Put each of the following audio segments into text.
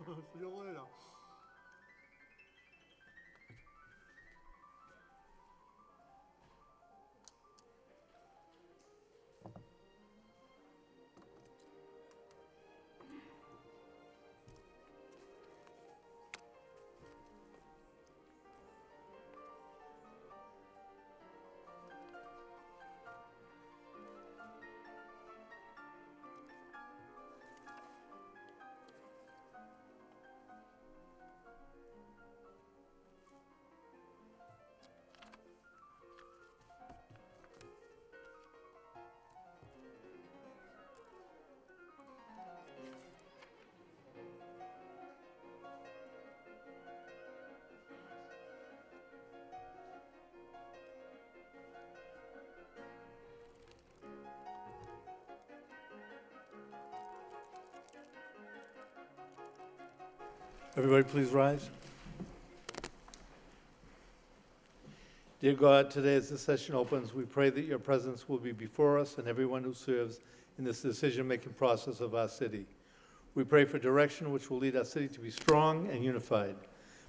See you later. Everybody please rise. Dear God, today as this session opens, we pray that your presence will be before us and everyone who serves in this decision-making process of our city. We pray for direction which will lead our city to be strong and unified.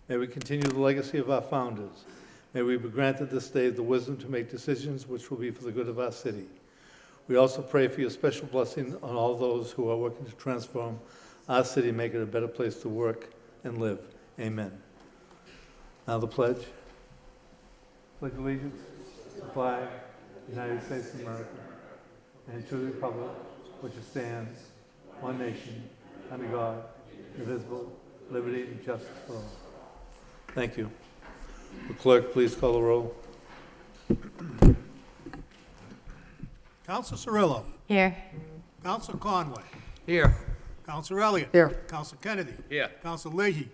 May we continue the legacy of our founders. May we be granted this day the wisdom to make decisions which will be for the good of our city. We also pray for your special blessing on all those who are working to transform our city, make it a better place to work and live. Amen. Now the pledge. Pledge allegiance to the flag of the United States of America and to the republic which stands, one nation, under God, indivisible, liberty and justice for all. Thank you. The clerk, please call the roll. Counsel Cirillo. Here. Counsel Conway. Here. Counsel Elliott. Here. Counsel Kennedy. Here. Counsel Leahy.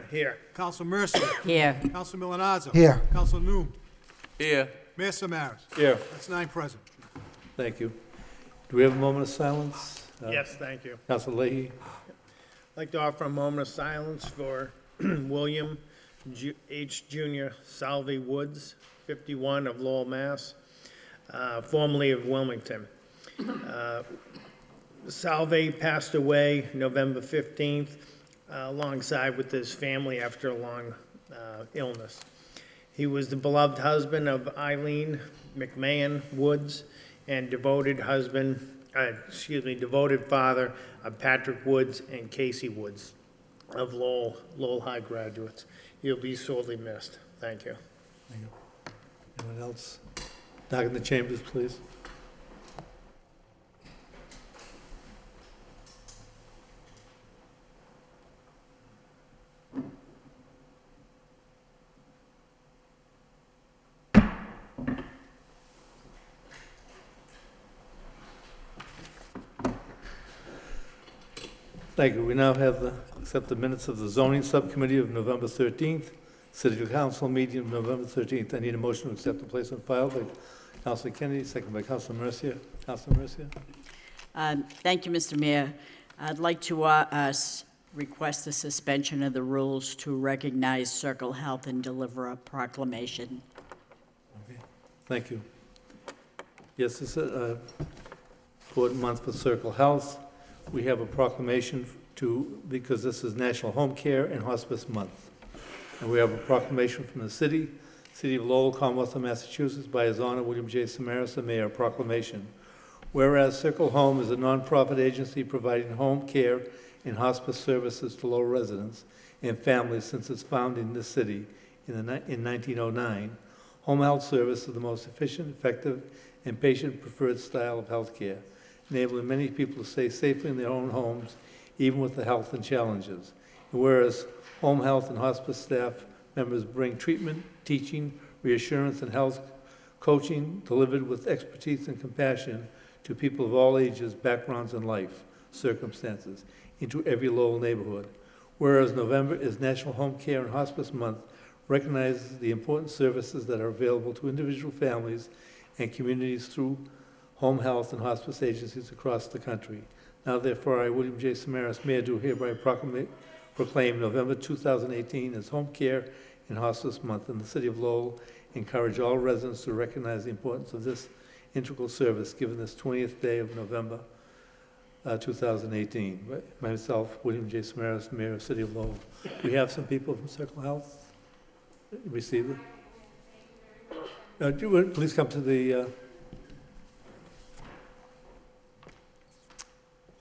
Here. Counsel Mercier. Here. Counsel Milanazzo. Here. Counsel Noon. Here. Mayor Samaras. Here. That's 9 present. Thank you. Do we have a moment of silence? Yes, thank you. Council Leahy. I'd like to offer a moment of silence for William H. Jr. Salvey Woods, 51 of Lowell, Mass., formerly of Wilmington. Salvey passed away November 15th alongside with his family after a long illness. He was the beloved husband of Eileen McMahon Woods and devoted father of Patrick Woods and Casey Woods of Lowell High graduates. He'll be sorely missed. Thank you. Thank you. Anyone else? Doc in the chambers, please. Thank you. We now have accept the minutes of the zoning subcommittee of November 13th, city council meeting of November 13th. I need a motion to accept and place on file by Councilor Kennedy, second by Councilor Mercier. Councilor Mercier. Thank you, Mr. Mayor. I'd like to request the suspension of the rules to recognize Circle Health and deliver a proclamation. Okay. Thank you. Yes, it's an important month for Circle Health. We have a proclamation because this is National Home Care and Hospice Month. And we have a proclamation from the City of Lowell, Commonwealth of Massachusetts, by His Honor William J. Samaras, the Mayor. Proclamation. Whereas Circle Home is a nonprofit agency providing home care and hospice services to Lowell residents and families since its founding in this city in 1909, home health service is the most efficient, effective, and patient-preferred style of health care, enabling many people to stay safely in their own homes, even with the health and challenges. And whereas home health and hospice staff members bring treatment, teaching, reassurance, and health coaching delivered with expertise and compassion to people of all ages, backgrounds, and life circumstances into every Lowell neighborhood. Whereas November is National Home Care and Hospice Month, recognizes the important services that are available to individual families and communities through home health and hospice agencies across the country. Now therefore, I, William J. Samaras, Mayor, do hereby proclaim November 2018 as Home Care and Hospice Month in the City of Lowell. Encourage all residents to recognize the importance of this integral service given this 20th day of November 2018. Myself, William J. Samaras, Mayor of City of Lowell. We have some people from Circle Health receive it. Please come to the,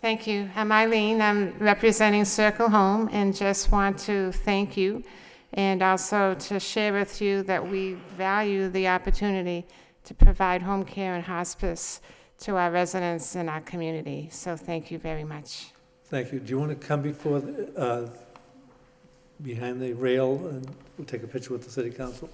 Thank you. I'm Eileen. I'm representing Circle Home and just want to thank you and also to share with you that we value the opportunity to provide home care and hospice to our residents in our community. So thank you very much. thank you. Do you want to come before, behind the rail and we'll take a picture with the city council?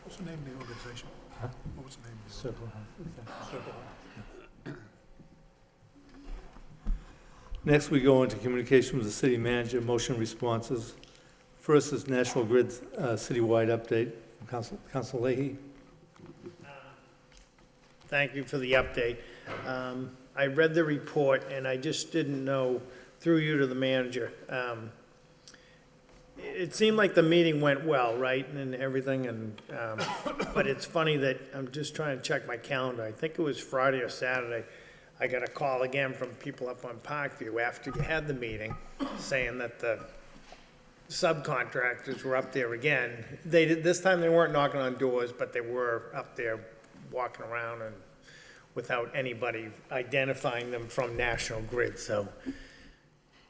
What's the name of the organization? Huh? What was the name of the Circle Health. Next, we go into communication with the city manager, motion responses. First is National Grid's citywide update from Council Leahy. Thank you for the update. I read the report, and I just didn't know, through you to the manager, it seemed like the meeting went well, right, and everything, and, but it's funny that, I'm just trying to check my calendar, I think it was Friday or Saturday, I got a call again from people up on Parkview after you had the meeting, saying that the subcontractors were up there again. This time they weren't knocking on doors, but they were up there walking around and without anybody identifying them from National Grid, so.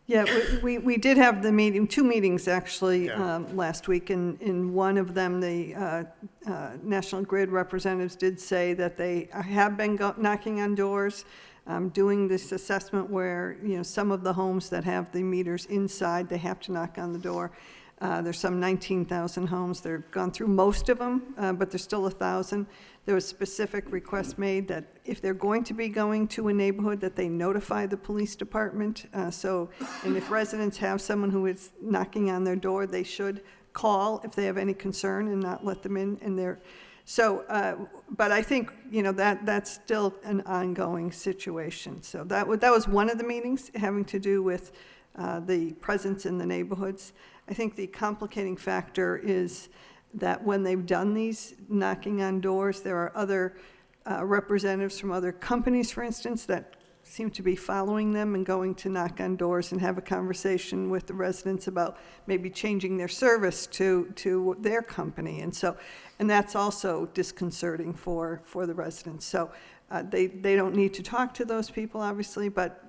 Yeah, we did have the meeting, two meetings actually, Yeah. last week. And in one of them, the National Grid representatives did say that they have been knocking on doors, doing this assessment where, you know, some of the homes that have the meters inside, they have to knock on the door. There's some 19,000 homes. They've gone through most of them, but there's still 1,000. There was specific requests made that if they're going to be going to a neighborhood, that they notify the police department. And if residents have someone who is knocking on their door, they should call if they have any concern and not let them in. But I think, you know, that's still an ongoing situation. So that was one of the meetings having to do with the presence in the neighborhoods. I think the complicating factor is that when they've done these knocking on doors, there are other representatives from other companies, for instance, that seem to be following them and going to knock on doors and have a conversation with the residents about maybe changing their service to their company. And that's also disconcerting for the residents. So they don't need to talk to those people, obviously, but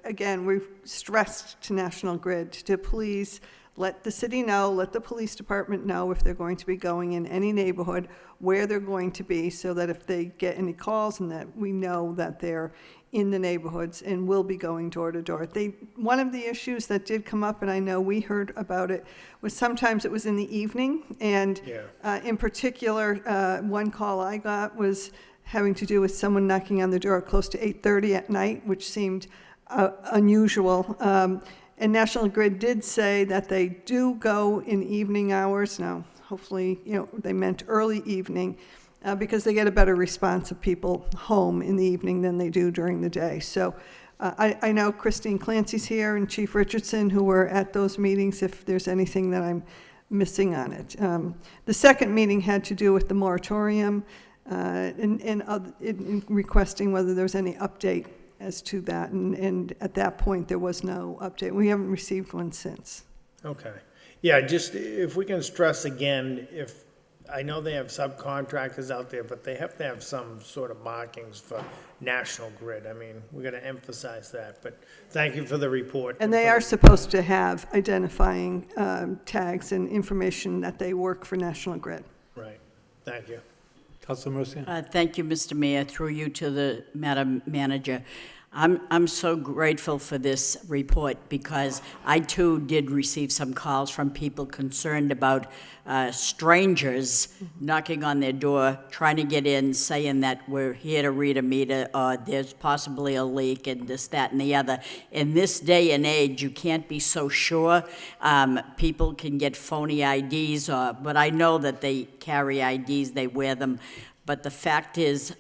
again, we've stressed to National Grid to please let the city know, let the police department know if they're going to be going in any neighborhood, where they're going to be, so that if they get any calls and that we know that they're in the neighborhoods and will be going door to door. One of the issues that did come up, and I know we heard about it, was sometimes it was in the evening. And in particular, one call I got was having to do with someone knocking on the door close to 8:30 at night, which seemed unusual. And National Grid did say that they do go in evening hours. Now, hopefully, you know, they meant early evening, because they get a better response of people home in the evening than they do during the day. So I know Christine Clancy's here and Chief Richardson, who were at those meetings, if there's anything that I'm missing on it. The second meeting had to do with the moratorium and requesting whether there's any update as to that, and at that point, there was no update. We haven't received one since. Okay. Yeah, just if we can stress again, I know they have subcontractors out there, but they have to have some sort of markings for National Grid. I mean, we're going to emphasize that, but thank you for the report. And they are supposed to have identifying tags and information that they work for National Grid. Right. Thank you. Councilor Mercia? Thank you, Mr. Mayor. Through you to the Madam Manager. I'm so grateful for this report because I too did receive some calls from people concerned about strangers knocking on their door, trying to get in, saying that we're here to read a meter, or there's possibly a leak, and this, that, and the other. In this day and age, you can't be so sure. People can get phony IDs, but I know that they carry IDs, they wear them. But the fact is,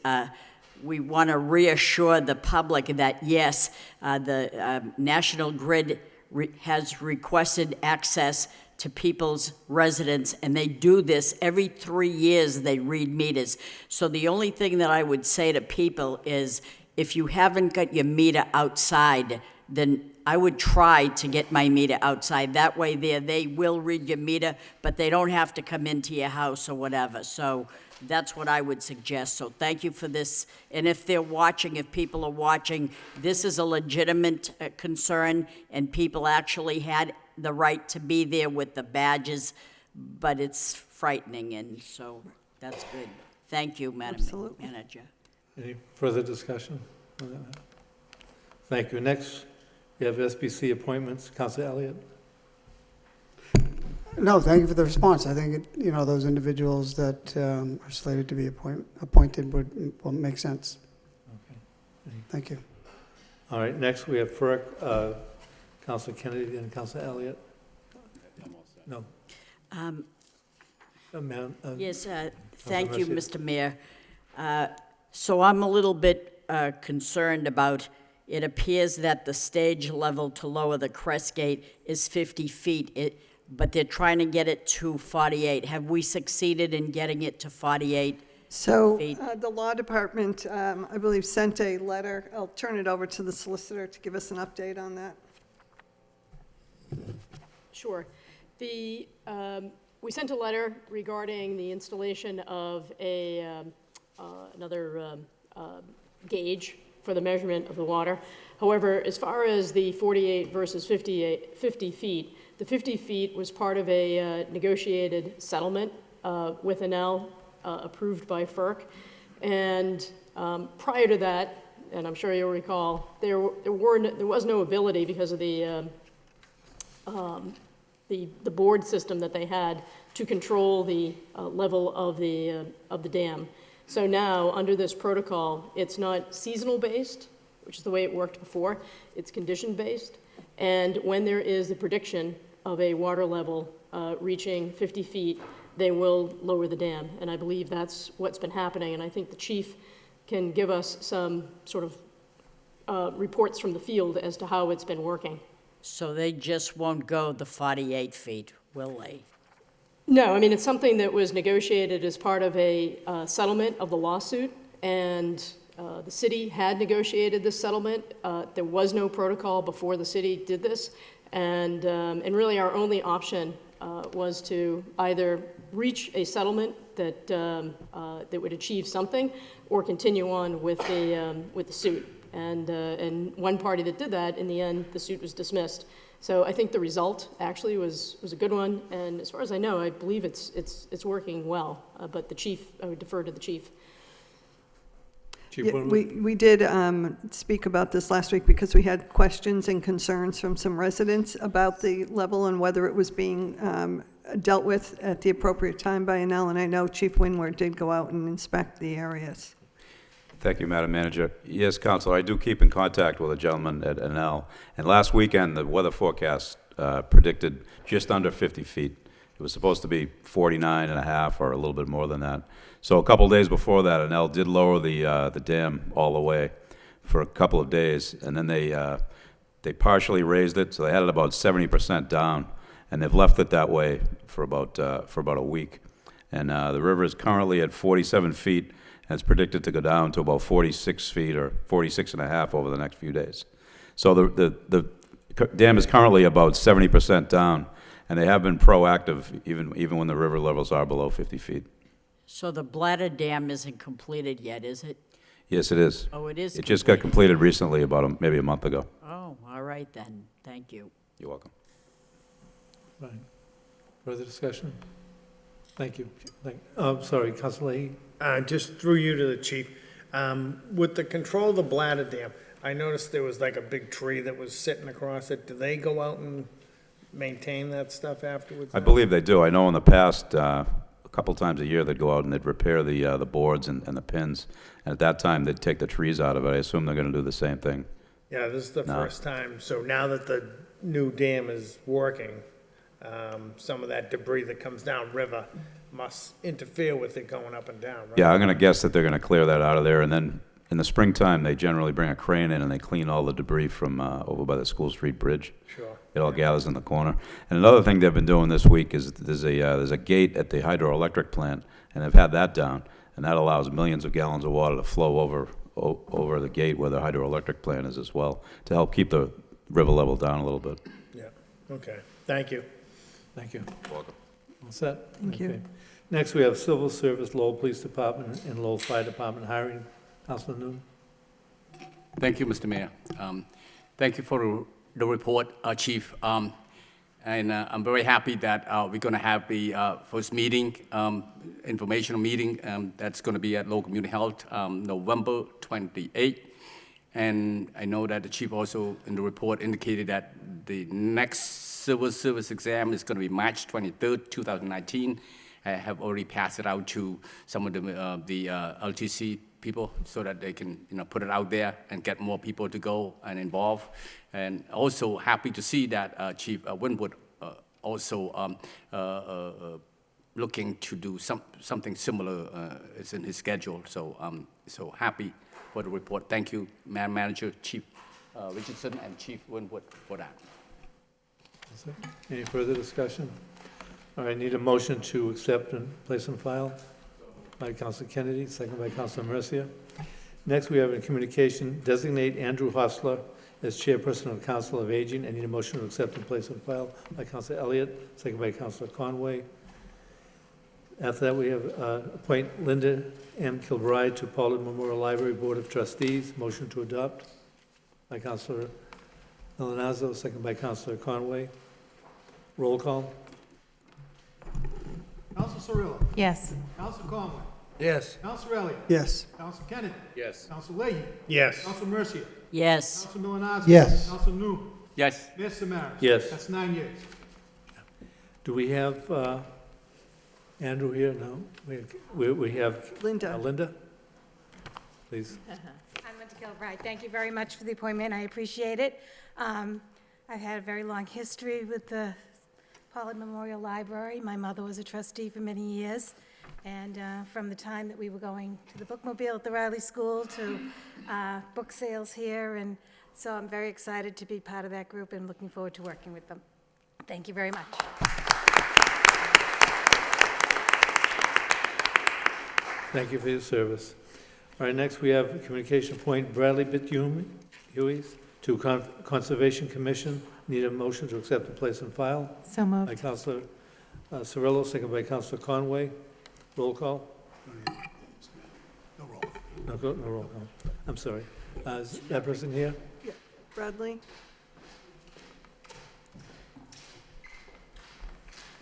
we want to reassure the public that, yes, the National Grid has requested access to people's residence, and they do this every 3 years, they read meters. So the only thing that I would say to people is, if you haven't got your meter outside, then I would try to get my meter outside. That way they will read your meter, but they don't have to come into your house or whatever. So that's what I would suggest. So thank you for this. And if they're watching, if people are watching, this is a legitimate concern, and people actually had the right to be there with the badges, but it's frightening, and so that's good. Thank you, Madam Absolutely. Manager. Any further discussion? Thank you. Next, we have SBC appointments. Councilor Elliott? No, thank you for the response. I think, those individuals that are slated to be appointed will make sense. Okay. Thank you. All right, next we have FERC, Councilor Kennedy and Councilor Elliott. No. Yes, thank you, Mercia. Mr. Mayor. So I'm a little bit concerned about, it appears that the stage level to lower the crest gate is 50 feet, but they're trying to get it to 48. Have we succeeded in getting it to 48? So feet? the law department, I believe, sent a letter. I'll turn it over to the solicitor to give us an update on that. Sure. We sent a letter regarding the installation of another gauge for the measurement of the water. However, as far as the 48 versus 50 feet, the 50 feet was part of a negotiated settlement with Enel, approved by FERC. And prior to that, and I'm sure you'll recall, there was no ability because of the board system that they had to control the level of the dam. So now, under this protocol, it's not seasonal based, which is the way it worked before. It's condition based, and when there is a prediction of a water level reaching 50 feet, they will lower the dam. And I believe that's what's been happening. And I think the chief can give us some sort of reports from the field as to how it's been working. So they just won't go the 48 feet, will they? No, I mean, it's something that was negotiated as part of a settlement of the lawsuit, and the city had negotiated this settlement. There was no protocol before the city did this, and really our only option was to either reach a settlement that that would achieve something, or continue on with the suit. And one party that did that, in the end, the suit was dismissed. So I think the result actually was a good one, and as far as I know, I believe it's working well. But the chief, I would defer to the chief. Chief Yeah, Winwood? we did speak about this last week because we had questions and concerns from some residents about the level and whether it was being dealt with at the appropriate time by Enel, and I know Chief Winward did go out and inspect the areas. Thank you, Madam Manager. Yes, Councilor, I do keep in contact with a gentleman at Enel, and last weekend, the weather forecast predicted just under 50 feet. It was supposed to be 49 and a half or a little bit more than that. So a couple of days before that, Enel did lower the dam all the way for a couple of days, and then they partially raised it, so they had it about 70% down, and they've left it that way for about a week. And the river is currently at 47 feet, and it's predicted to go down to about 46 feet or 46 and a half over the next few days. So the dam is currently about 70% down, and they have been proactive even when the river levels are below 50 feet. So the bladder dam isn't completed yet, is it? Yes, it is. Oh, it is. It just got completed recently, about maybe a month ago. Oh, all right then. Thank you. You're welcome. Right. Further discussion? Thank you. Sorry, Councilor Leahy? Just through you to the chief, with the control of the bladder dam, I noticed there was like a big tree that was sitting across it. Do they go out and maintain that stuff afterwards? I believe they do. I know in the past, a couple times a year, they'd go out and they'd repair the boards and the pins. And at that time, they'd take the trees out of it. I assume they're going to do the same thing. Yeah, this is the No. first time. So now that the new dam is working, some of that debris that comes down river must interfere with it going up and down, right? Yeah, I'm going to guess that they're going to clear that out of there. And then in the springtime, they generally bring a crane in and they clean all the debris from over by the School Street Bridge. Sure. It all gathers in the corner. And another thing they've been doing this week is there's a gate at the hydroelectric plant, and they've had that down, and that allows millions of gallons of water to flow over the gate where the hydroelectric plant is as well, to help keep the river level down a little bit. Yeah, okay. Thank you. Thank you. Welcome. All set? Thank you. Okay. Next, we have Civil Service, Lowell Police Department and Lowell Fire Department hiring. Councilor Newman? Thank you, Mr. Mayor. Thank you for the report, Chief. And I'm very happy that we're going to have the first meeting, informational meeting, that's going to be at Lowell Community Health, November 28th. And I know that the chief also in the report indicated that the next civil service exam is going to be March 23rd, 2019. I have already passed it out to some of the LTC people so that they can, put it out there and get more people to go and involve. And also happy to see that Chief Winwood also looking to do something similar is in his schedule. So so happy for the report. Thank you, Madam Manager, Chief Richardson, and Chief Winwood for that. That's it. Any further discussion? All right, need a motion to accept and place on file by Councilor Kennedy, second by Councilor Mercia. Next, we have in communication, designate Andrew Hostler as chairperson of the Council of Aging. I need a motion to accept and place on file by Councilor Elliott, second by Councilor Conway. After that, we have appoint Linda M. Kilbride to Pollard Memorial Library Board of Trustees. Motion to adopt by Councilor Milonazo, second by Councilor Conway. Roll call. Council Cirillo. Yes. Council Conway. Yes. Council Elliott. Yes. Council Kennedy. Yes. Council Leahy. Yes. Council Mercia. Yes. Council Milonazo. Yes. Council New. Yes. Mayor Samaras. Yes. That's 9 years. Do we have Andrew here? No? We have Linda. Linda? Please. I'm Linda Gilbride. Thank you very much for the appointment. I appreciate it. I've had a very long history with the Pollard Memorial Library. My mother was a trustee for many years, and from the time that we were going to the bookmobile at the Riley School to book sales here, and so I'm very excited to be part of that group and looking forward to working with them. Thank you very much. Thank you for your service. All right, next we have communication appoint Bradley Hueys to Conservation Commission. Need a motion to accept and place on file So by moved. Councilor Cirillo, second by Councilor Conway. Roll call? No roll. No roll call. I'm sorry. Is that person here? Bradley?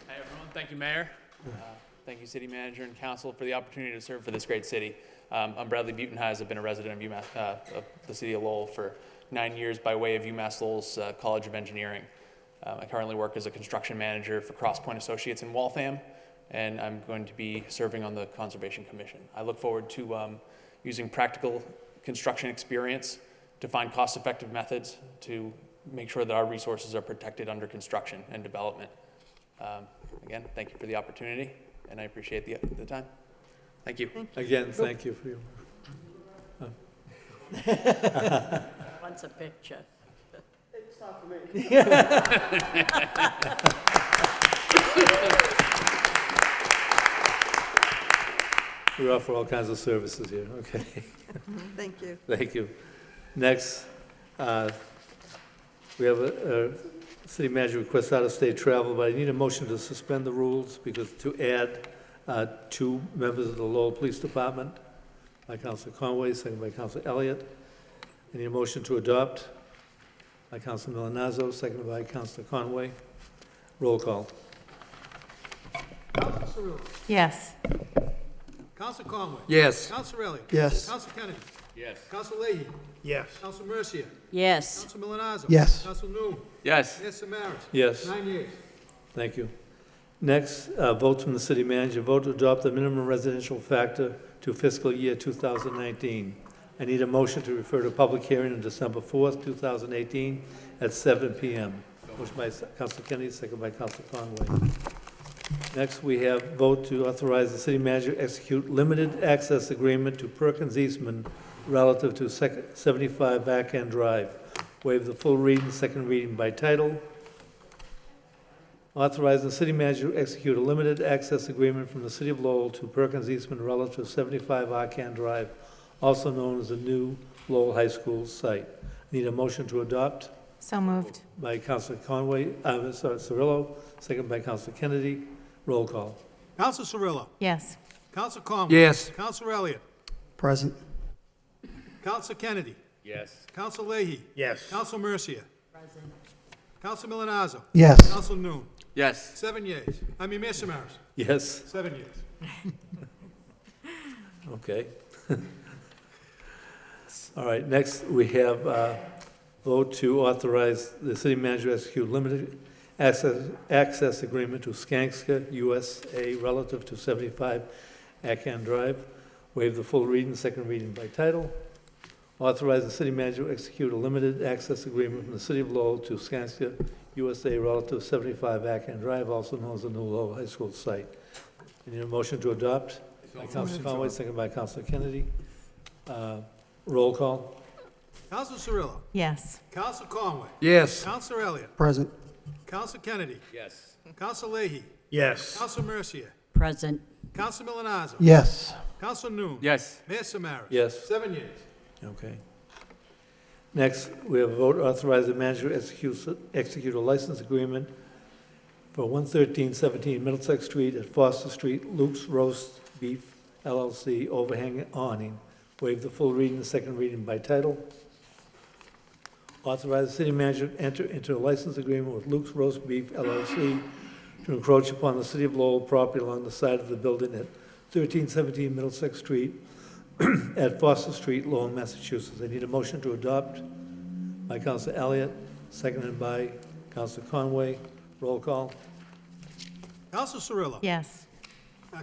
Hi, everyone. Thank you, Mayor. Thank you, City Manager and Council, for the opportunity to serve for this great city. I'm Bradley Butenhuis. I've been a resident of of the city of Lowell for 9 years by way of UMass Lowell's College of Engineering. I currently work as a construction manager for Cross Point Associates in Waltham, and I'm going to be serving on the Conservation Commission. I look forward to using practical construction experience to find cost-effective methods to make sure that our resources are protected under construction and development. Again, thank you for the opportunity, and I appreciate the time. Thank you. Again, thank you for your Wants a picture. We offer all kinds of services here, okay. Thank you. Thank you. Next, we have a city manager requests out-of-state travel, but I need a motion to suspend the rules because to add 2 members of the Lowell Police Department, by Councilor Conway, second by Councilor Elliott. I need a motion to adopt by Councilor Milonazo, seconded by Councilor Conway. Roll call. Council Counsel Cirillo. Yes. Counsel Conway. Yes. Counsel Elliott. Yes. Counsel Kennedy. Yes. Counsel Leahy. Yes. Counsel Mercia. Yes. Counsel Milonazo. Yes. Counsel Noon. Yes. Mayor Samaras. Yes. 9 yeas. Thank you. Next, votes from the city manager. Vote to adopt the minimum residential factor to fiscal year 2019. I need a motion to refer to public hearing on December 4th, 2018 at 7 p.m. Motion by Council Kennedy, second by Council Conway. Next, we have vote to authorize the city manager to execute limited access agreement to Perkins Eastman relative to 75 Back End Drive. Waive the full reading, second reading by title. Authorize the city manager to execute a limited access agreement from the city of Lowell to Perkins Eastman relative to 75 Arcan Drive, also known as the new Lowell High School site. Need a motion to adopt So moved. by Councilor Cirillo, second by Councilor Kennedy. Roll call. Counsel Cirillo. Yes. Counsel Conway. Yes. Counsel Elliott. Present. Counsel Kennedy. Yes. Counsel Leahy. Yes. Counsel Mercia. Counsel Milonazo. Yes. Counsel Noon. Yes. 7 yeas. Mayor Samaras. Yes, 7 yeas. okay. All right, next we have vote to authorize the city manager to execute limited access agreement to Skanska USA relative to 75 Akan Drive. Waive the full reading, second reading by title. Authorize the city manager to execute a limited access agreement from the city of Lowell to Skanska USA relative to 75 Akan Drive, also known as the new Lowell High School site. I need a motion to adopt by Councilor Conway, second by Councilor Kennedy. Roll call. Counsel Cirillo. Yes. Counsel Conway. Yes. Counsel Elliott. Present. Counsel Kennedy. Yes. Counsel Leahy. Yes. Counsel Mercia. Present. Counsel Milonazo. Yes. Counsel Noon. Yes. Mayor Samaras. Yes. 7 yeas. Okay. Next, we have a vote to authorize the manager to execute a license agreement for 11317 Middlesex Street at Foster Street, Luke's Roast Beef LLC, overhang awning. Waive the full reading, the second reading by title. Authorize the city manager to enter into a license agreement with Luke's Roast Beef LLC to encroach upon the city of Lowell property along the side of the building at 1317 Middlesex Street at Foster Street, Lowell, Massachusetts. I need a motion to adopt by Councilor Elliott, seconded by Councilor Conway. Roll call. Counsel Cirillo. Yes.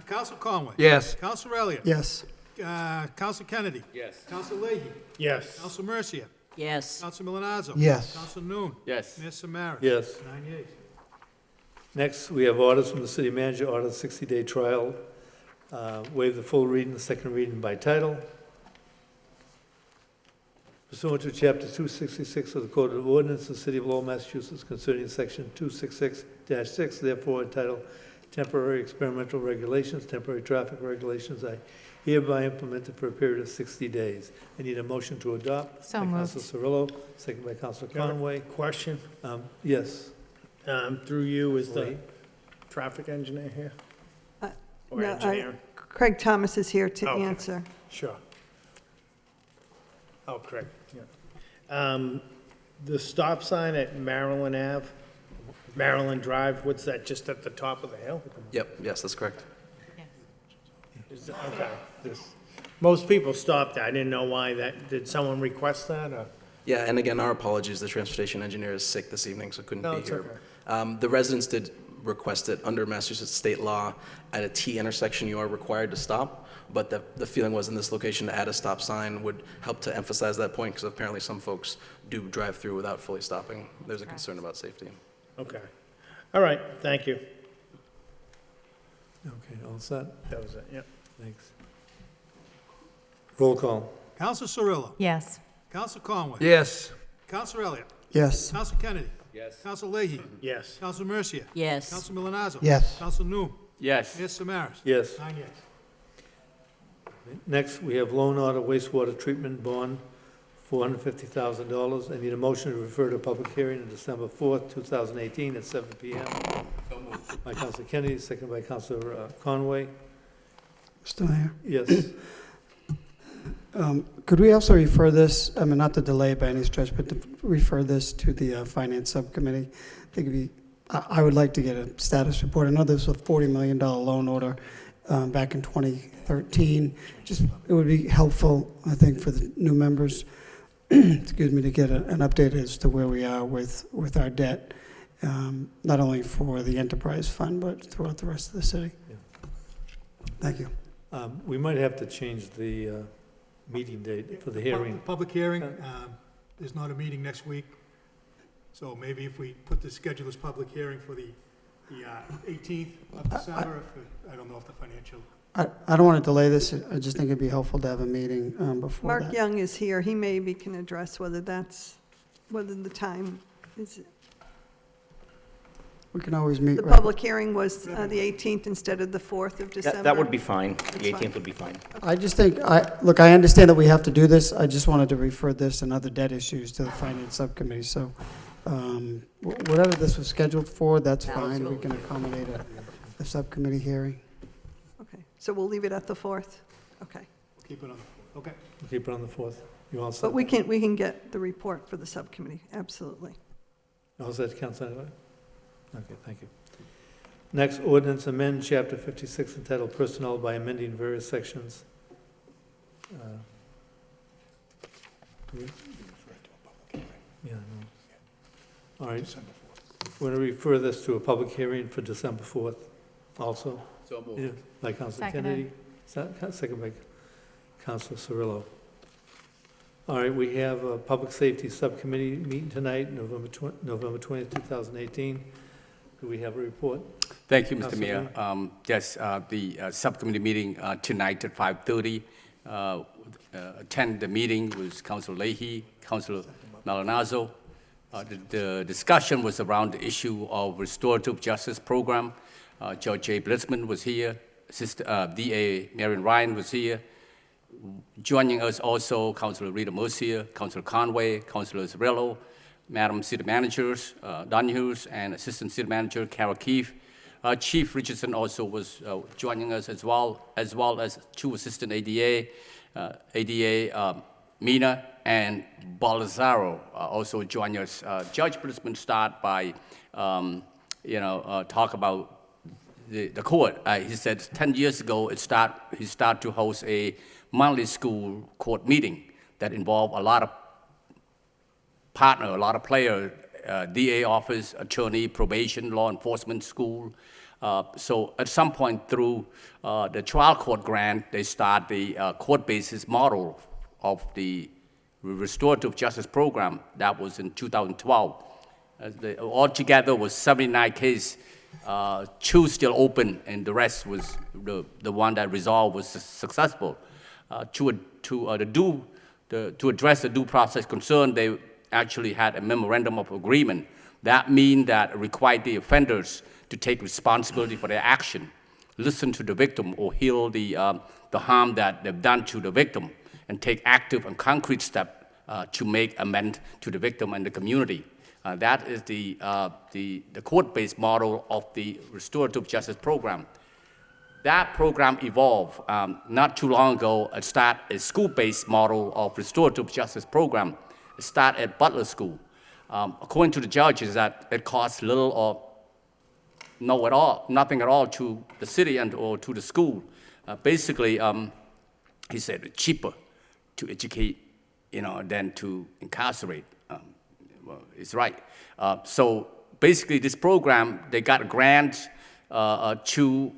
Counsel Conway. Yes. Counsel Elliott. Yes. Counsel Kennedy. Yes. Counsel Leahy. Yes. Counsel Mercia. Yes. Counsel Milonazo. Yes. Counsel Noon. Yes. Mayor Samaras. Yes. 9 yeas. Next, we have orders from the city manager, order 60-day trial. Waive the full reading, the second reading by title. Pursuant to Chapter 266 of the Code of Ordinances, the City of Lowell, Massachusetts, concerning Section 266-6, therefore entitled Temporary Experimental Regulations, Temporary Traffic Regulations, I hereby implemented for a period of 60 days. I need a motion to adopt. So by moved. Councilor Cirillo, second by Councilor Conway. Question, Yes. through you, is the Lee? traffic engineer here? Or No, engineer? Craig Thomas is here to Okay. answer. Sure. Oh, correct, yeah. The stop sign at Maryland Ave, Maryland Drive, what's that, just at the top of the hill? Yep, yes, that's correct. Okay. Most people stop there, I didn't know why that, did someone request that, or? Yeah, and again, our apologies, the transportation engineer is sick this evening, so couldn't No, be it's here. okay. The residents did request it under Massachusetts state law. At a T intersection, you are required to stop, but the feeling was in this location to add a stop sign would help to emphasize that point, because apparently some folks do drive through without fully stopping. There's a concern about safety. Okay. All right, thank you. Okay, all set? That was it, yeah. Thanks. Roll call. Counsel Cirillo. Yes. Counsel Conway. Yes. Counsel Elliott. Yes. Counsel Kennedy. Yes. Counsel Leahy. Yes. Counsel Mercia. Yes. Counsel Milonazo. Yes. Counsel Noon. Yes. Mayor Samaras. Yes. 9 yeas. Next, we have loan order wastewater treatment bond, $450,000. I need a motion to refer to public hearing on December 4th, 2018 at 7 p.m. By Councilor Kennedy, second by Councilor Conway. Mr. Mayor, Yes. could we also refer this, I mean, not to delay by any stretch, but to refer this to the Finance Subcommittee? I think it'd be I would like to get a status report. I know there's a $40 million loan order back in 2013. Just, it would be helpful, I think, for the new members, excuse me, to get an update as to where we are with our debt, not only for the enterprise fund, but throughout the rest of the city. Yeah. Thank you. We might have to change the meeting date for the hearing. Public hearing, there's not a meeting next week, so maybe if we put the schedule as public hearing for the 18th of December, I don't know if the financial... I don't want to delay this. I just think it'd be helpful to have a meeting before Mark that. Young is here. He maybe can address whether the time is, We can always meet. the right- public hearing was the 18th instead of the 4th of December. That would be fine. That's The fine. 18th would be fine. I just think, look, I understand that we have to do this. I just wanted to refer this and other debt issues to the finance subcommittee. So whatever this was scheduled for, that's fine. We can accommodate a subcommittee hearing. Okay, so we'll leave it at the 4th? Okay. Keep it on, okay. We'll keep it on the 4th. You all set? But we can get the report for the subcommittee, absolutely. All set, Councilor? Okay, thank you. Next, ordinance amend Chapter 56 entitled Personnel by amending various sections. Yeah, I know. All right. We're going to refer this to a public hearing for December 4th also. So moved. Yeah, by Councilor Kennedy, second by Councilor Cirillo. All right, we have a Public Safety Subcommittee meeting tonight, November 20th, 2018. Do we have a report? Thank you, Mr. Councilor Mayor. Yes, the subcommittee meeting tonight at 5:30. Attend the meeting with Councilor Leahy, Councilor Malinazzo. The discussion was around the issue of restorative justice program. Judge J. Blitzman was here. DA Marion Ryan was here. Joining us also, Councilor Rita Mercier, Councilor Conway, Councilor Cirillo, Madam City Managers, Don Hughes, and Assistant City Manager Carol Keefe. Chief Richardson also was joining us as well as two Assistant ADA, Mina and Balazaro also join us. Judge Blitzman start by, talk about the court. He said 10 years ago he started to host a monthly school court meeting that involved a lot of partner, a lot of players, DA office, attorney, probation, law enforcement, school. So at some point through the trial court grant, they start the court-basis model of the restorative justice program. That was in 2012. Altogether was 79 cases. 2 still open, and the rest was the one that resolved was successful. To address the due process concern, they actually had a memorandum of agreement. That means that required the offenders to take responsibility for their action, listen to the victim, or heal the harm that they've done to the victim, and take active and concrete steps to make amends to the victim and the community. That is the court-based model of the restorative justice program. That program evolved not too long ago. It started a school-based model of restorative justice program. It started at Butler School. According to the judges, that it costs little or nothing at all to the city or to the school. Basically, he said it's cheaper to educate, than to incarcerate. Well, it's right. So basically, this program, they got a grant to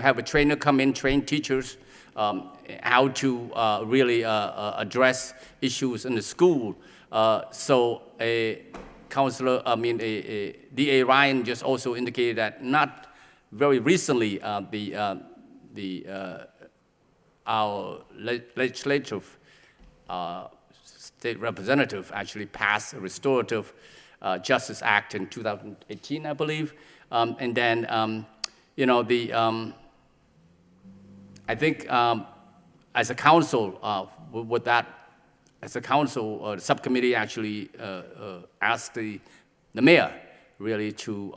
have a trainer come in, train teachers how to really address issues in the school. So DA Ryan just also indicated that not very recently, our legislative state representative actually passed a Restorative Justice Act in 2018, I believe. And then, I think as a council, the subcommittee actually asked the mayor really to,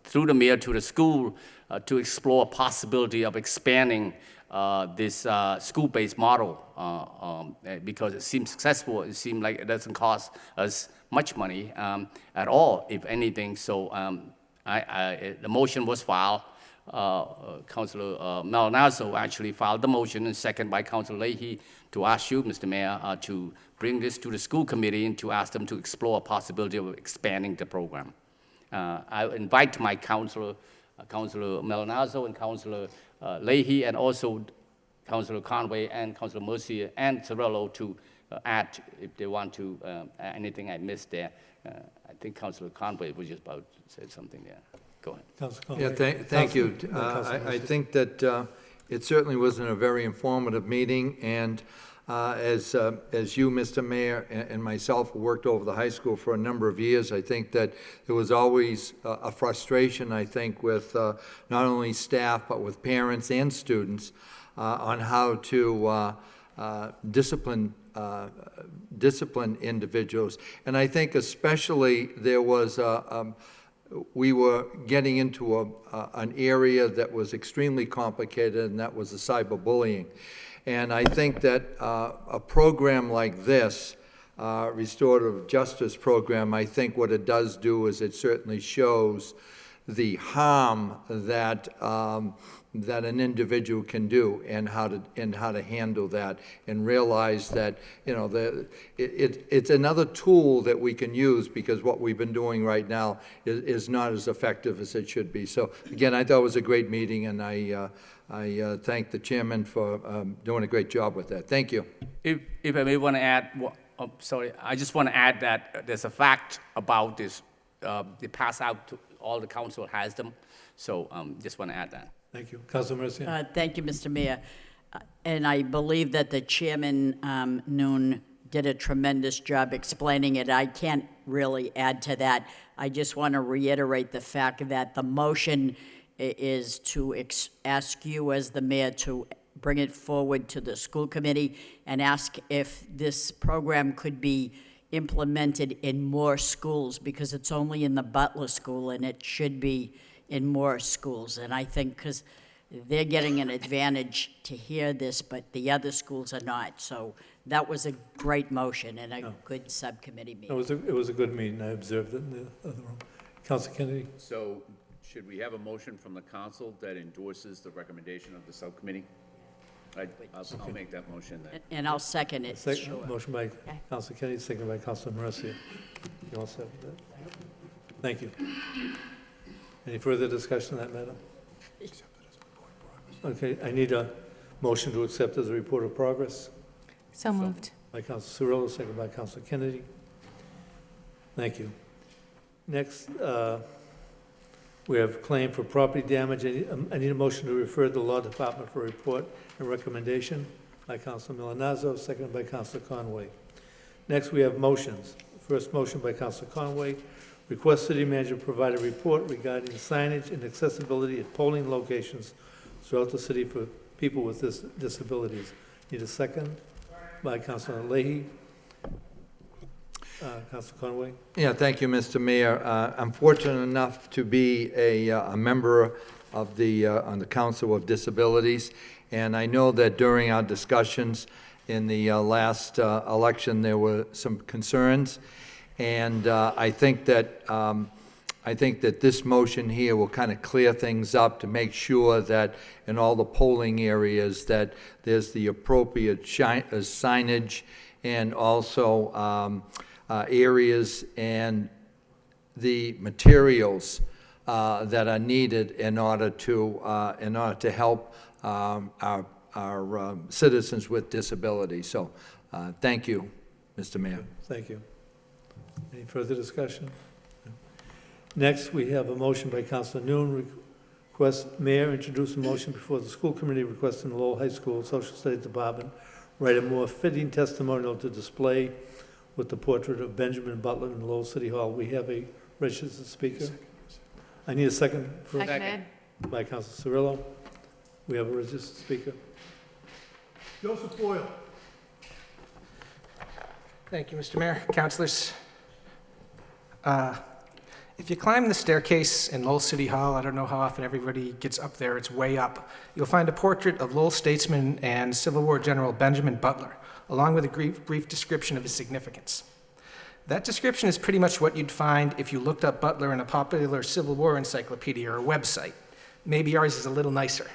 through the mayor to the school, to explore a possibility of expanding this school-based model because it seems successful. It seems like it doesn't cost us much money at all, if anything. So the motion was filed. Councilor Malinazzo actually filed the motion, and second by Councilor Leahy, to ask you, Mr. Mayor, to bring this to the school committee and to ask them to explore a possibility of expanding the program. I invite my Councilor Malinazzo and Councilor Leahy, and also Councilor Conway and Councilor Mercier and Cirillo to add if they want to, anything I missed there. I think Councilor Conway was just about to say something there. Go ahead. Councilor Conway. Yeah, thank you. Councilor I think that it certainly wasn't a very informative meeting, and as you, Mr. Mayor, and myself worked over the high school for a number of years, I think that there was always a frustration, I think, with not only staff, but with parents and students on how to discipline individuals. And I think especially there was we were getting into an area that was extremely complicated, and that was the cyberbullying. And I think that a program like this, restorative justice program, I think what it does do is it certainly shows the harm that that an individual can do, and how to handle that, and realize that, you know, it's another tool that we can use, because what we've been doing right now is not as effective as it should be. So again, I thought it was a great meeting, and I thank the chairman for doing a great job with that. Thank you. If I may want to add, sorry, I just want to add that there's a fact about this. They pass out to all the council has them, so just want to add that. Thank you. Councilor Mercier. Thank you, Mr. Mayor. And I believe that the chairman, Noon, did a tremendous job explaining it. I can't really add to that. I just want to reiterate the fact that the motion is to ask you as the mayor to bring it forward to the school committee and ask if this program could be implemented in more schools, because it's only in the Butler School, and it should be in more schools. And I think because they're getting an advantage to hear this, but the other schools are not. So that was a great motion and a good subcommittee meeting. It was a good meeting. I observed it in the other room. Councilor Kennedy. So should we have a motion from the council that endorses the recommendation of the subcommittee? I'll make that motion then. And I'll second it, sure. Motion by Councilor Kennedy, seconded by Councilor Mercier. You all set with that? Thank you. Any further discussion on that matter? Okay, I need a motion to accept as a report of progress. So moved. By Councilor Cirillo, seconded by Councilor Kennedy. Thank you. Next, we have claim for property damage. I need a motion to refer to the Law Department for report and recommendation by Councilor Malinazzo, seconded by Councilor Conway. Next, we have motions. First motion by Councilor Conway. Request city manager provide a report regarding signage and accessibility at polling locations throughout the city for people with disabilities. Need a second by Councilor Leahy. Councilor Conway. Yeah, thank you, Mr. Mayor. I'm fortunate enough to be a member of on the Council of Disabilities, and I know that during our discussions in the last election, there were some concerns, and I think that this motion here will kind of clear things up to make sure that in all the polling areas that there's the appropriate signage, and also areas and the materials that are needed in order to help our citizens with disabilities. So, thank you, Mr. Mayor. Thank you. Any further discussion? No. Next, we have a motion by Councilor Noon. Request Mayor introduce a motion before the school committee requesting the Lowell High School Social Studies Department write a more fitting testimonial to display with the portrait of Benjamin Butler in Lowell City Hall. We have a registered speaker. I need a second. Seconded. By Councilor Cirillo. We have a registered speaker. Joseph Boyle. Thank you, Mr. Mayor, councilors. If you climb the staircase in Lowell City Hall, I don't know how often everybody gets up there, it's way up, you'll find a portrait of Lowell statesman and Civil War General Benjamin Butler, along with a brief description of his significance. That description is pretty much what you'd find if you looked up Butler in a popular Civil War encyclopedia or website. Maybe ours is a little nicer.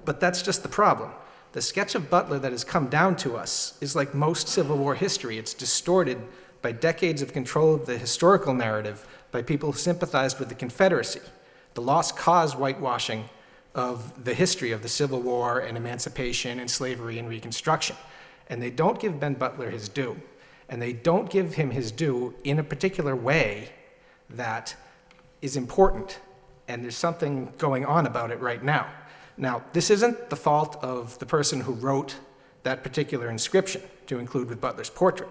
But that's just the problem. The sketch of Butler that has come down to us is like most Civil War history. It's distorted by decades of control of the historical narrative by people who sympathized with the Confederacy, the lost cause whitewashing of the history of the Civil War and emancipation and slavery and Reconstruction. And they don't give Ben Butler his due. And they don't give him his due in a particular way that is important. And there's something going on about it right now. Now, this isn't the fault of the person who wrote that particular inscription to include with Butler's portrait.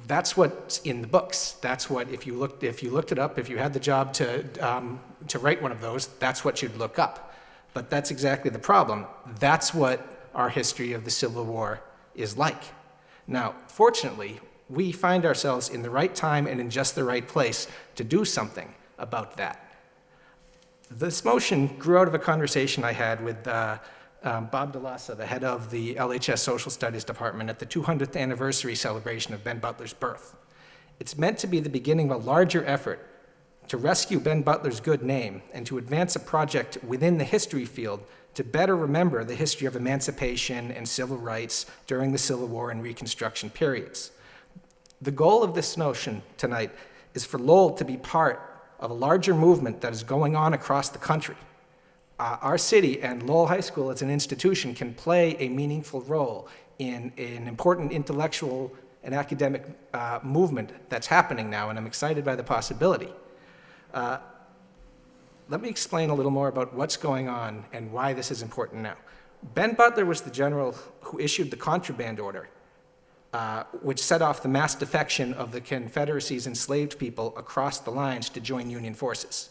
That's what's in the books. That's what, if you looked it up, if you had the job to write one of those, that's what you'd look up. But that's exactly the problem. That's what our history of the Civil War is like. Now, fortunately, we find ourselves in the right time and in just the right place to do something about that. This motion grew out of a conversation I had with Bob DeLassa, the head of the LHS Social Studies Department, at the 200th anniversary celebration of Ben Butler's birth. It's meant to be the beginning of a larger effort to rescue Ben Butler's good name and to advance a project within the history field to better remember the history of emancipation and civil rights during the Civil War and Reconstruction periods. The goal of this motion tonight is for Lowell to be part of a larger movement that is going on across the country. Our city and Lowell High School as an institution can play a meaningful role in an important intellectual and academic movement that's happening now, and I'm excited by the possibility. Let me explain a little more about what's going on and why this is important now. Ben Butler was the general who issued the contraband order, which set off the mass defection of the Confederacy's enslaved people across the lines to join Union forces.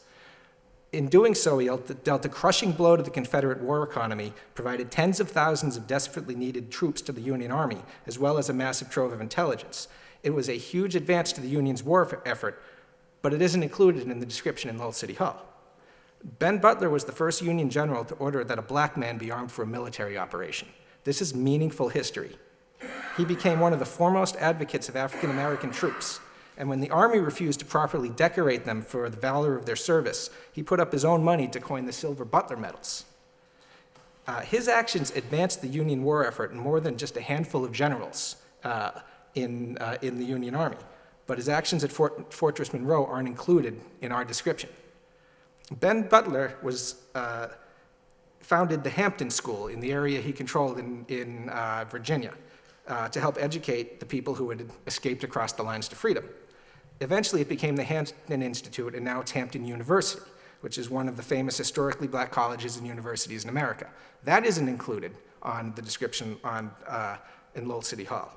In doing so, he dealt a crushing blow to the Confederate war economy, provided tens of thousands of desperately needed troops to the Union Army, as well as a massive trove of intelligence. It was a huge advance to the Union's war effort, but it isn't included in the description in Lowell City Hall. Ben Butler was the first Union general to order that a black man be armed for a military operation. This is meaningful history. He became one of the foremost advocates of African American troops. And when the Army refused to properly decorate them for the valor of their service, he put up his own money to coin the Silver Butler medals. His actions advanced the Union war effort in more than just a handful of generals in the Union Army. But his actions at Fortress Monroe aren't included in our description. Ben Butler founded the Hampton School in the area he controlled in Virginia to help educate the people who had escaped across the lines to freedom. Eventually, it became the Hampton Institute, and now it's Hampton University, which is one of the famous historically black colleges and universities in America. That isn't included on the description in Lowell City Hall.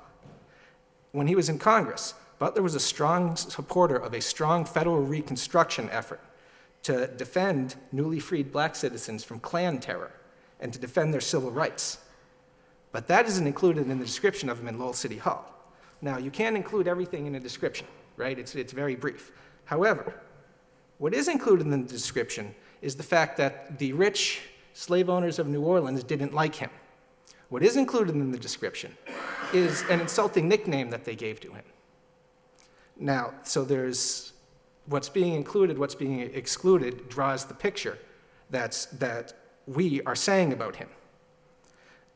When he was in Congress, Butler was a strong supporter of a strong federal Reconstruction effort to defend newly freed black citizens from Klan terror and to defend their civil rights. But that isn't included in the description of him in Lowell City Hall. Now, you can't include everything in a description, right? It's very brief. However, what is included in the description is the fact that the rich slave owners of New Orleans didn't like him. What is included in the description is an insulting nickname that they gave to him. Now, so there's what's being included, what's being excluded draws the picture that we are saying about him.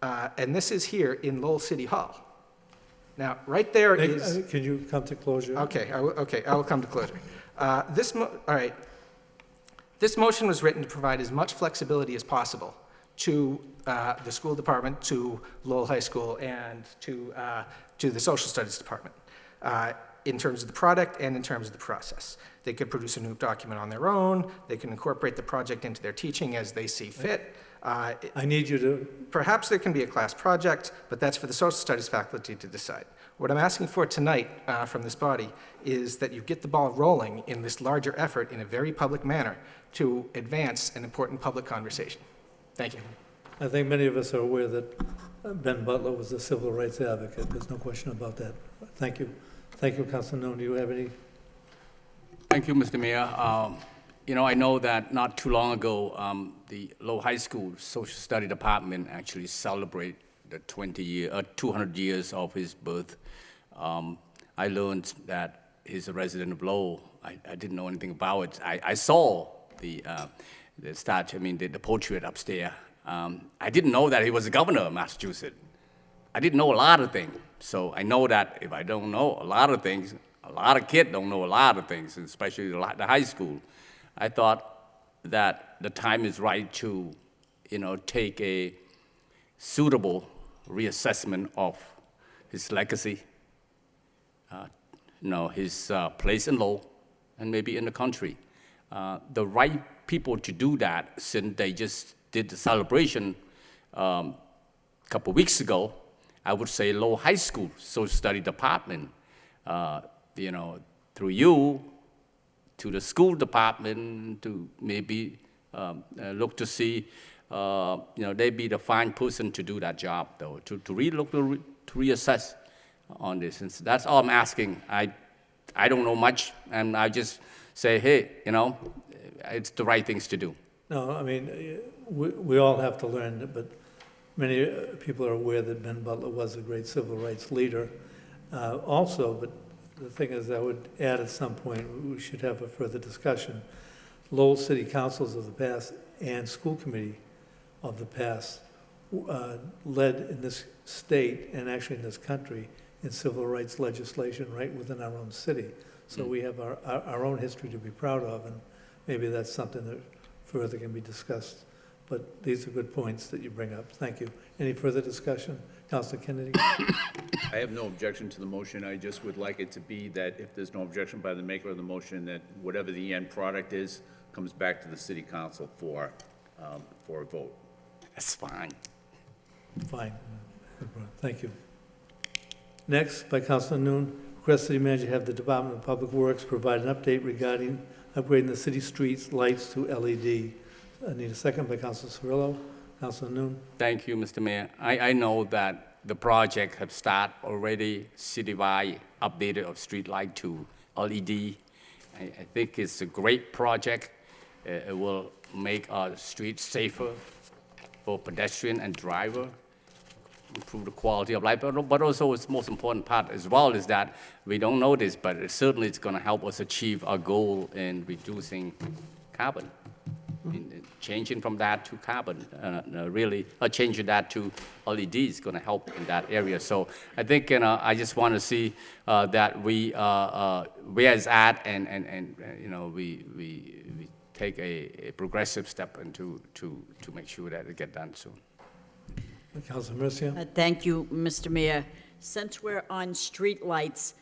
And this is here in Lowell City Hall. Now, right there is... Can you come to closure? Okay, I will come to closure. All right. This motion was written to provide as much flexibility as possible to the school department, to Lowell High School, and to the social studies department in terms of the product and in terms of the process. They could produce a new document on their own. They can incorporate the project into their teaching as they see fit. I need you to... Perhaps there can be a class project, but that's for the social studies faculty to decide. What I'm asking for tonight from this body is that you get the ball rolling in this larger effort in a very public manner to advance an important public conversation. Thank you. I think many of us are aware that Ben Butler was a civil rights advocate. There's no question about that. Thank you. Thank you, Councilor Noon. Do you have any? Thank you, Mr. Mayor. I know that not too long ago, the Lowell High School Social Study Department actually celebrated the 200 years of his birth. I learned that he's a resident of Lowell. I didn't know anything about it. I saw the statue, the portrait upstairs. I didn't know that he was the governor of Massachusetts. I didn't know a lot of things. So I know that if I don't know a lot of things, a lot of kids don't know a lot of things, especially the high school. I thought that the time is right to, take a suitable reassessment of his legacy, his place in Lowell, and maybe in the country. The right people to do that, since they just did the celebration a couple weeks ago, I would say Lowell High School Social Study Department, through you, to the school department, to maybe look to see, they be the fine person to do that job, though, to reassess on this. And so that's all I'm asking. I don't know much, and I just say, hey, it's the right things to do. No, we all have to learn, but many people are aware that Ben Butler was a great civil rights leader also, but the thing is, I would add at some point, we should have a further discussion. Lowell City Councils of the past and school committee of the past led in this state and actually in this country in civil rights legislation right within our own city. So we have our own history to be proud of, and maybe that's something that further can be discussed. But these are good points that you bring up. Thank you. Any further discussion? Councilor Kennedy? I have no objection to the motion. I just would like it to be that if there's no objection by the maker of the motion, that whatever the end product is, comes back to the city council for a vote. That's fine. Fine. Thank you. Next, by Councilor Noon, request city manager have the Department of Public Works provide an update regarding upgrading the city streets lights to LED. I need a second by Councilor Cirillo. Councilor Noon. Thank you, Mr. Mayor. I know that the project have started already citywide updated of street light to LED. I think it's a great project. It will make our streets safer for pedestrian and driver, improve the quality of life, but also its most important part as well is that we don't know this, but it certainly it's going to help us achieve our goal in reducing carbon. Changing from that to carbon, changing that to LED is going to help in that area. So I think I just want to see that we where it's at, and we take a progressive step into to make sure that it get done soon. Councilor Mercia. Thank you, Mr. Mayor. Since we're on streetlights,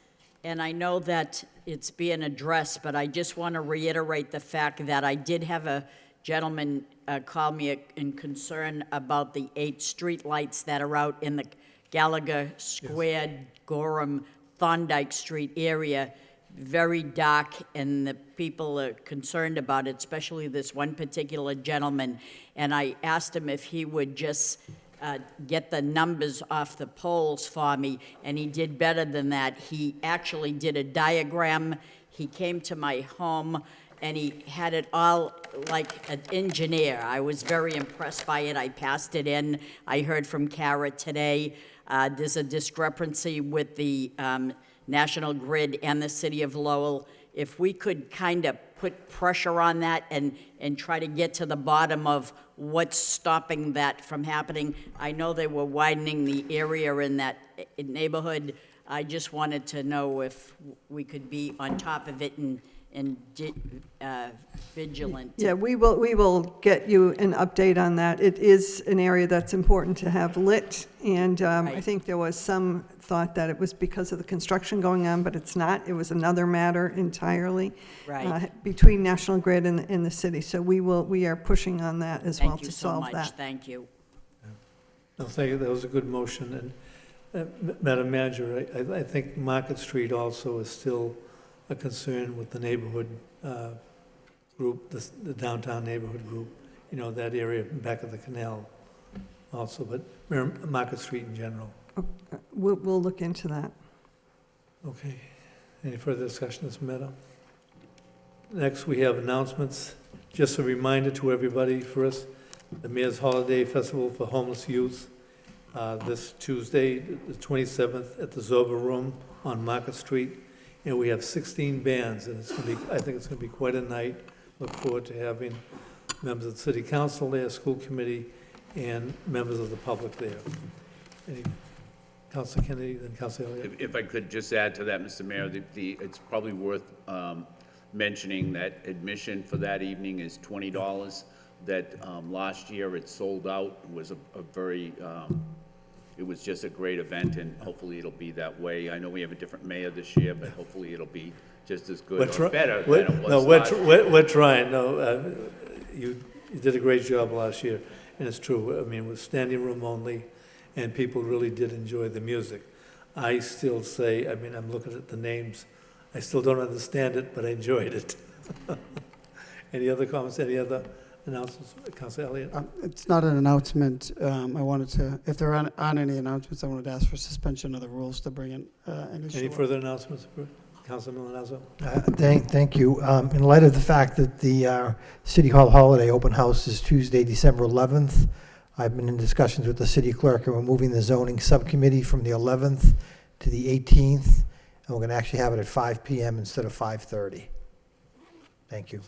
and I know that it's being addressed, but I just want to reiterate the fact that I did have a gentleman call me in concern about the 8 streetlights that are out in the Gallagher Square, yes. Gorham, Thorndike Street area. Very dark, and the people are concerned about it, especially this one particular gentleman. And I asked him if he would just get the numbers off the poles for me, and he did better than that. He actually did a diagram. He came to my home, and he had it all like an engineer. I was very impressed by it. I passed it in. I heard from Kara today. There's a discrepancy with the National Grid and the City of Lowell. If we could kind of put pressure on that and try to get to the bottom of what's stopping that from happening. I know they were widening the area in that neighborhood. I just wanted to know if we could be on top of it and vigilant. Yeah, we will get you an update on that. It is an area that's important to have lit, and Right. I think there was some thought that it was because of the construction going on, but it's not. It was another matter entirely between National Grid and the city. So we are pushing on that as well to solve that. Thank you so much. Thank you. No, thank you. That was a good motion. And Madam Manager, I think Market Street also is still a concern with the neighborhood group, the downtown neighborhood group, that area back of the canal also, but Market Street in general. We'll look into that. Okay. Any further discussion on this matter? Next, we have announcements. Just a reminder to everybody first, the Mayor's Holiday Festival for Homeless Youth, this Tuesday, the 27th, at the Zoba Room on Market Street. And we have 16 bands, and it's going to be, I think it's going to be quite a night. Look forward to having members of the City Council there, school committee, and members of the public there. Any, Councilor Kennedy, then Councilor Elliott. If I could just add to that, Mr. Mayor, it's probably worth mentioning that admission for that evening is $20. That last year it sold out. It was a very, it was just a great event, and hopefully it'll be that way. I know we have a different mayor this year, but hopefully it'll be just as good or better than it was last year. We're trying. No, you did a great job last year, and it's true. I mean, it was standing room only, and people really did enjoy the music. I still say, I mean, I'm looking at the names. I still don't understand it, but I enjoyed it. Any other comments? Any other announcements? Councilor Elliott? It's not an announcement. I wanted to, if there aren't any announcements, I wanted to ask for suspension of the rules to bring in an issue. Any further announcements? Councilman Milazzo? Thank you. In light of the fact that the City Hall holiday open house is Tuesday, December 11th, I've been in discussions with the city clerk, and we're moving the zoning subcommittee from the 11th to the 18th, and we're going to actually have it at 5 p.m. instead of 5:30. Thank you.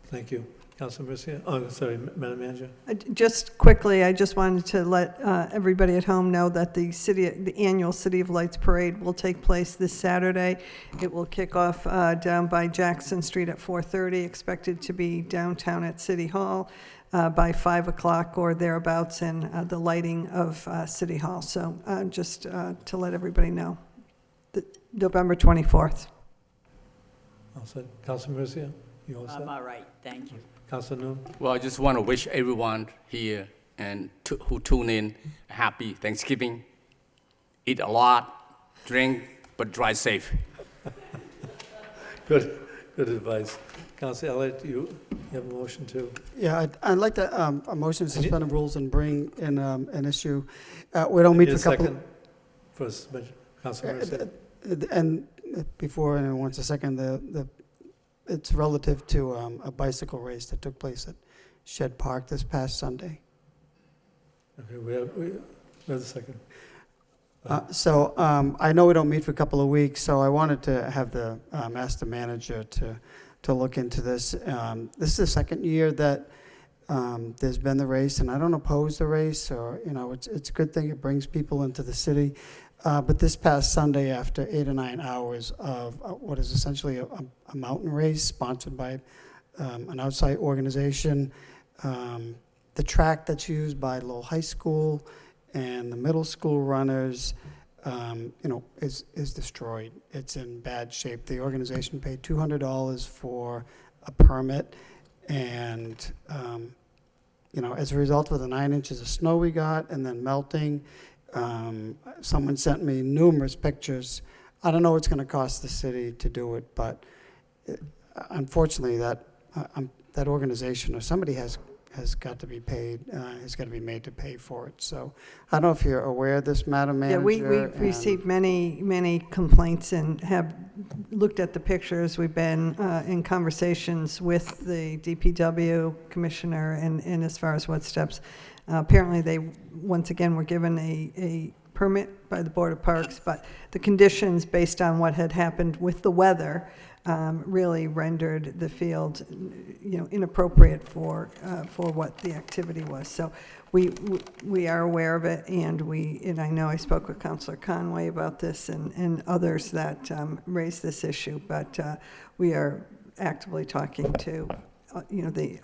Thank you. Councilor Mercia? Oh, sorry, Madam Manager? Just quickly, I just wanted to let everybody at home know that the annual City of Lights Parade will take place this Saturday. It will kick off down by Jackson Street at 4:30, expected to be downtown at City Hall by 5 o'clock or thereabouts, and the lighting of City Hall. So just to let everybody know, November 24th. All set. Councilor Mercia? You all set? I'm all right, thank you. Councilor Noon? Well, I just want to wish everyone here and who tune in a happy Thanksgiving. Eat a lot, drink, but drive safe. Good advice. Councilor Elliott, you have a motion too? Yeah, I'd like to, a motion to suspend the rules and bring in an issue. We don't meet for a couple. Second for suspension. Councilor Mercia? And before anyone wants a second, it's relative to a bicycle race that took place at Shed Park this past Sunday. Okay, we have a second. So I know we don't meet for a couple of weeks, so I wanted to have ask the manager to look into this. This is the second year that there's been the race, and I don't oppose the race, or it's a good thing. It brings people into the city. But this past Sunday, after 8 or 9 hours of what is essentially a mountain race sponsored by an outside organization, the track that's used by Lowell High School and the middle school runners, is destroyed. It's in bad shape. The organization paid $200 for a permit, and as a result of the 9 inches of snow we got and then melting. Someone sent me numerous pictures. I don't know what's going to cost the city to do it, but unfortunately that organization or somebody has got to be paid, has got to be made to pay for it. So I don't know if you're aware of this, Madam Manager. Yeah, we've received many complaints and have looked at the pictures. We've been in conversations with the DPW commissioner and as far as what steps. Apparently, they, once again, were given a permit by the Board of Parks, but the conditions based on what had happened with the weather really rendered the field, inappropriate for what the activity was. So we are aware of it, and I know I spoke with Councilor Conway about this and others that raised this issue, but we are actively talking to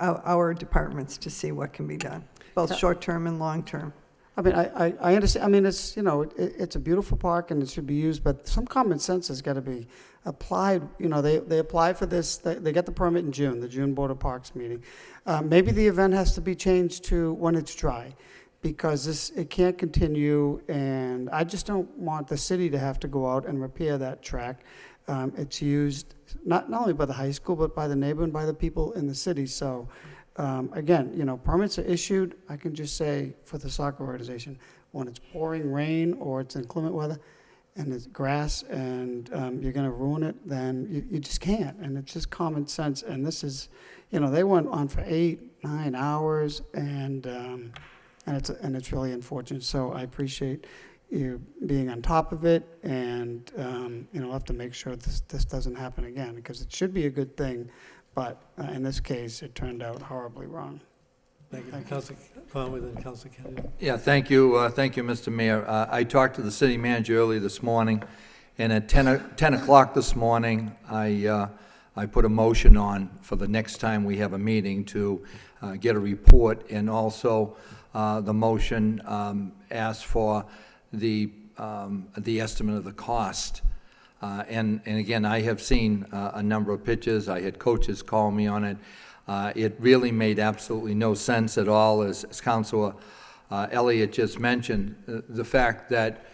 our departments to see what can be done, both short-term and long-term. I mean, I understand. I mean, it's it's a beautiful park and it should be used, but some common sense has got to be applied. They apply for this. They get the permit in June, the June Board of Parks meeting. Maybe the event has to be changed to when it's dry, because it can't continue. And I just don't want the city to have to go out and repair that track. It's used not only by the high school, but by the neighbor and by the people in the city. So. Again, permits are issued. I can just say for the soccer organization, when it's pouring rain or it's inclement weather, and it's grass, and you're going to ruin it, then you just can't. And it's just common sense. And this is, they went on for 8-9 hours, and it's really unfortunate. So I appreciate you being on top of it, and we'll have to make sure this doesn't happen again, because it should be a good thing, but in this case, it turned out horribly wrong. Thank you. Councilor Conway, then Councilor Kennedy. Yeah, thank you, Mr. Mayor. I talked to the city manager early this morning, and at 10 o'clock this morning, I put a motion on for the next time we have a meeting to get a report, and also the motion asked for the estimate of the cost. And again, I have seen a number of pictures. I had coaches call me on it. It really made absolutely no sense at all, as Councilor Elliott just mentioned, the fact that,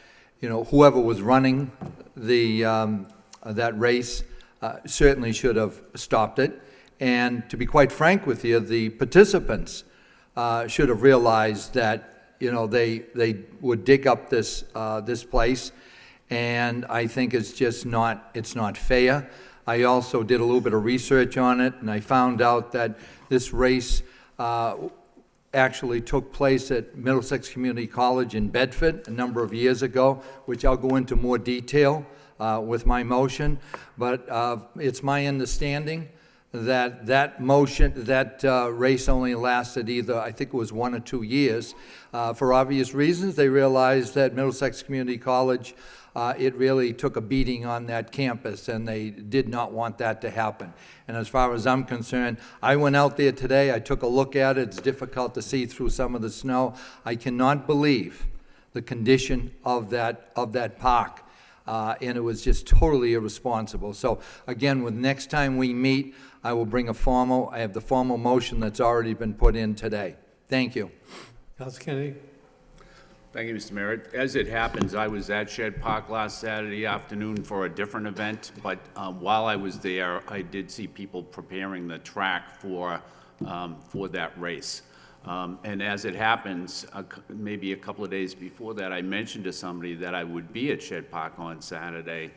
whoever was running that race certainly should have stopped it. And to be quite frank with you, the participants should have realized that, they would dig up this place, and I think it's not fair. I also did a little bit of research on it, and I found out that this race actually took place at Middlesex Community College in Bedford a number of years ago, which I'll go into more detail with my motion. But it's my understanding that race only lasted either, I think it was 1 or 2 years. For obvious reasons, they realized that Middlesex Community College, it really took a beating on that campus, and they did not want that to happen. And as far as I'm concerned, I went out there today, I took a look at it. It's difficult to see through some of the snow. I cannot believe the condition of that park. And it was just totally irresponsible. So again, with next time we meet, I will bring I have the formal motion that's already been put in today. Thank you. Councilor Kennedy. Thank you, Mr. Mayor. As it happens, I was at Shed Park last Saturday afternoon for a different event, but while I was there, I did see people preparing the track for that race. And as it happens, maybe a couple of days before that, I mentioned to somebody that I would be at Shed Park on Saturday,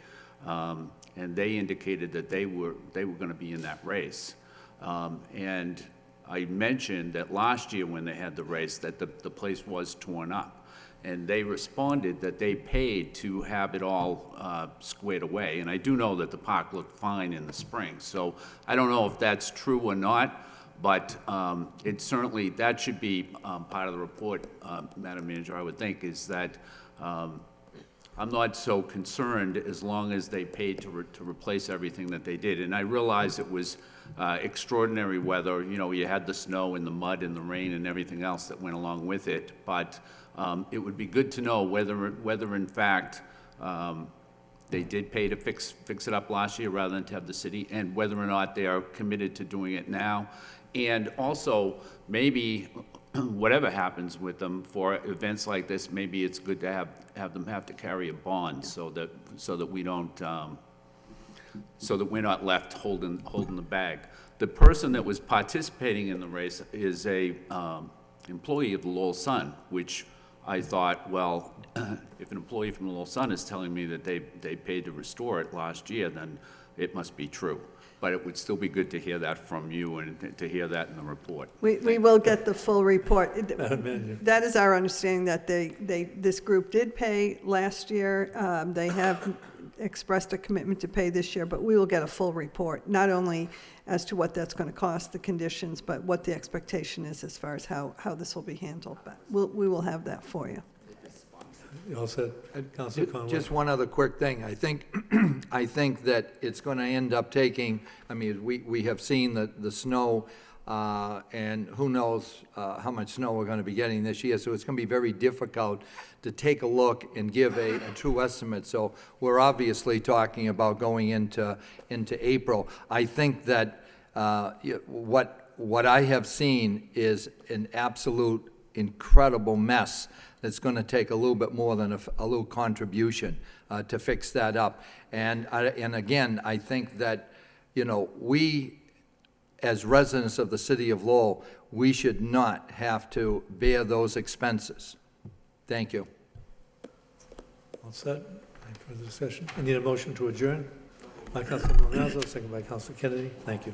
and they indicated that they were going to be in that race. And I mentioned that last year when they had the race, that the place was torn up. And they responded that they paid to have it all squared away. And I do know that the park looked fine in the spring. So I don't know if that's true or not, but it certainly, that should be part of the report, Madam Manager, I would think, is that I'm not so concerned as long as they paid to replace everything that they did. And I realize it was extraordinary weather. You had the snow and the mud and the rain and everything else that went along with it. But it would be good to know whether in fact they did pay to fix it up last year rather than to have the city, and whether or not they are committed to doing it now. And also, maybe whatever happens with them for events like this, maybe it's good to have them have to carry a bond so that we don't so that we're not left holding the bag. The person that was participating in the race is a employee of the Lowell Sun, which I thought, well, if an employee from the Lowell Sun is telling me that they paid to restore it last year, then it must be true. But it would still be good to hear that from you and to hear that in the report. We will get the full report. Madam Manager. That is our understanding, that this group did pay last year. They have expressed a commitment to pay this year, but we will get a full report, not only as to what that's going to cost, the conditions, but what the expectation is as far as how this will be handled. But we will have that for you. You all said, Councilor Conway. Just one other quick thing. I think that it's going to end up taking, we have seen the snow, and who knows how much snow we're going to be getting this year, so it's going to be very difficult to take a look and give a true estimate. So we're obviously talking about going into April. I think that what I have seen is an absolute incredible mess that's going to take a little bit more than a little contribution to fix that up. And again, I think that, we, as residents of the city of Lowell, we should not have to bear those expenses. Thank you. All set? Further discussion? I need a motion to adjourn by Councilor Milazzo, second by Councilor Kennedy. Thank you.